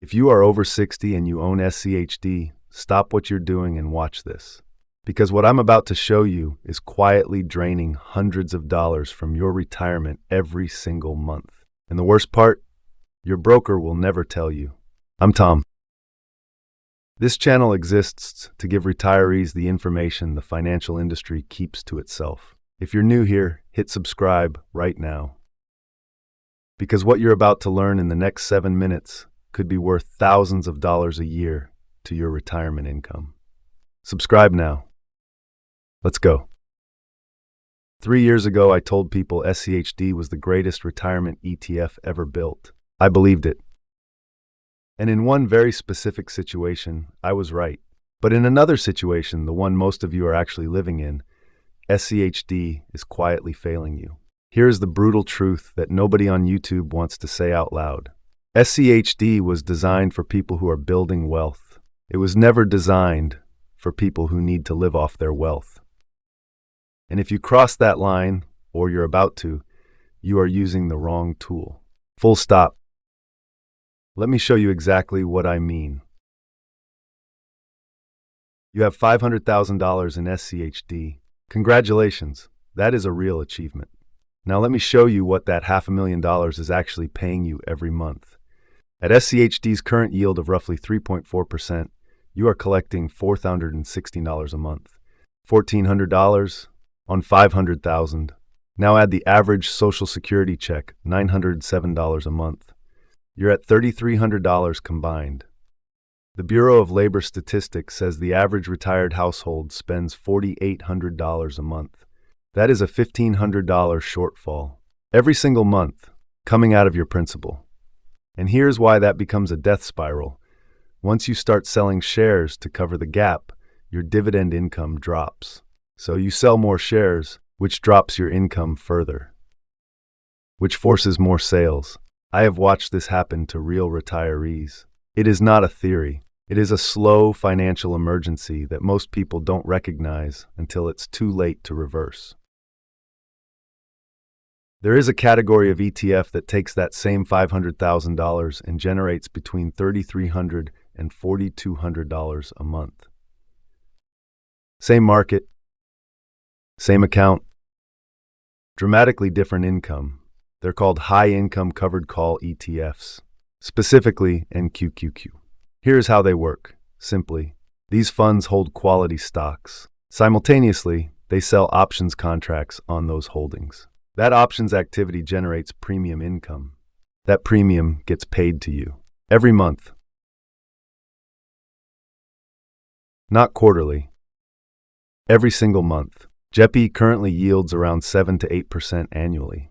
If you are over 60 and you own SCHD, stop what you're doing and watch this. Because what I'm about to show you is quietly draining hundreds of dollars from your retirement every single month. And the worst part, your broker will never tell you. I'm Tom. This channel exists to give retirees the information the financial industry keeps to itself. If you're new here, hit subscribe right now. Because what you're about to learn in the next 7 minutes could be worth thousands of dollars a year to your retirement income. Subscribe now. Let's go. 3 years ago, I told people SCHD was the greatest retirement ETF ever built. I believed it. And in one very specific situation, I was right. But in another situation, the one most of you are actually living in, SCHD is quietly failing you. Here is the brutal truth that nobody on YouTube wants to say out loud. SCHD was designed for people who are building wealth. It was never designed for people who need to live off their wealth. And if you cross that line, or you're about to, you are using the wrong tool. Full stop. Let me show you exactly what I mean. You have $500,000 in SCHD. Congratulations, that is a real achievement. Now let me show you what that $500,000 is actually paying you every month. At SCHD's current yield of roughly 3.4%, you are collecting $4,016 a month. $1,400 on $500,000. Now add the average Social Security check, $907 a month. You're at $3,300 combined. The Bureau of Labor Statistics says the average retired household spends $4,800 a month. That is a $1,500 shortfall every single month coming out of your principal. And here's why that becomes a death spiral. Once you start selling shares to cover the gap, your dividend income drops. So you sell more shares, which drops your income further, which forces more sales. I have watched this happen to real retirees. It is not a theory. It is a slow financial emergency that most people don't recognize until it's too late to reverse. There is a category of ETF that takes that same $500,000 and generates between $3,300 and $4,200 a month. Same market, same account, dramatically different income. They're called high-income covered call ETFs, specifically QQQI. Here's how they work. Simply, these funds hold quality stocks. Simultaneously, they sell options contracts on those holdings. That options activity generates premium income. That premium gets paid to you every month. Not quarterly. Every single month. JEPI currently yields around 7 to 8% annually.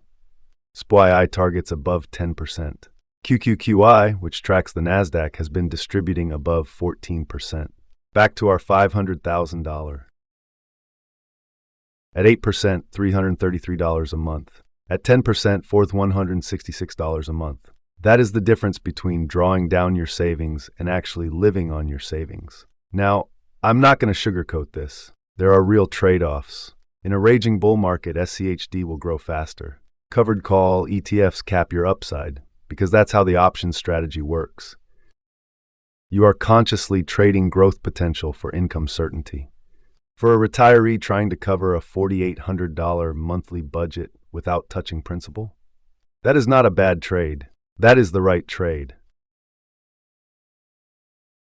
SPYI targets above 10%. QQQI, which tracks the NASDAQ, has been distributing above 14%. Back to our $500,000. At 8%, $333 a month. At 10%, $166 a month. That is the difference between drawing down your savings and actually living on your savings. Now, I'm not going to sugarcoat this. There are real trade-offs. In a raging bull market, SCHD will grow faster. Covered call ETFs cap your upside, because that's how the options strategy works. You are consciously trading growth potential for income certainty. For a retiree trying to cover a $4,800 monthly budget without touching principal, that is not a bad trade. That is the right trade.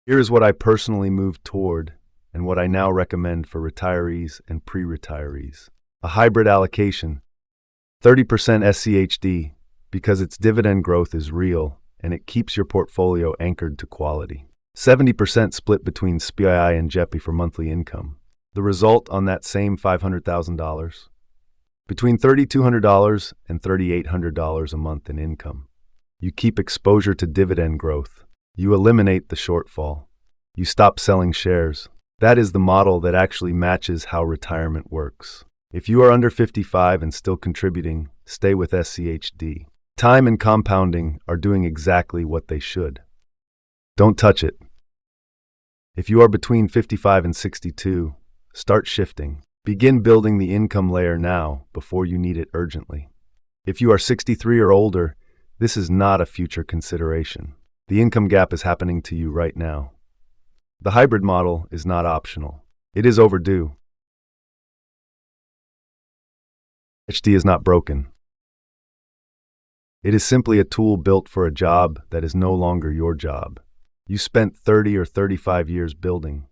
Here is what I personally moved toward and what I now recommend for retirees and pre-retirees. A hybrid allocation, 30% SCHD, because its dividend growth is real and it keeps your portfolio anchored to quality. 70% split between SPYI and JEPI for monthly income. The result on that same $500,000? Between $3,200 and $3,800 a month in income. You keep exposure to dividend growth. You eliminate the shortfall. You stop selling shares. That is the model that actually matches how retirement works. If you are under 55 and still contributing, stay with SCHD. Time and compounding are doing exactly what they should. Don't touch it. If you are between 55 and 62, start shifting. Begin building the income layer now before you need it urgently. If you are 63 or older, this is not a future consideration. The income gap is happening to you right now. The hybrid model is not optional. It is overdue. SCHD is not broken. It is simply a tool built for a job that is no longer your job. You spent 30 or 35 years building.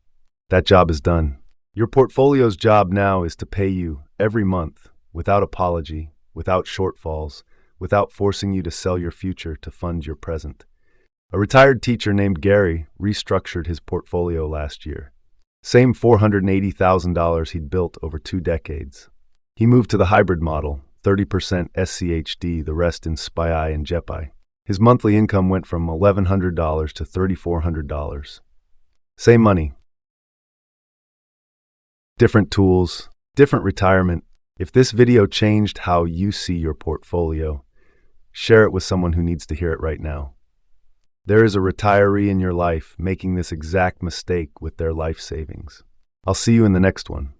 That job is done. Your portfolio's job now is to pay you every month, without apology, without shortfalls, without forcing you to sell your future to fund your present. A retired teacher named Gary restructured his portfolio last year. Same $480,000 he'd built over 2 decades. He moved to the hybrid model, 30% SCHD, the rest in SPYI and JEPI. His monthly income went from $1,100 to $3,400. Same money. Different tools, different retirement. If this video changed how you see your portfolio, share it with someone who needs to hear it right now. There is a retiree in your life making this exact mistake with their life savings. I'll see you in the next one.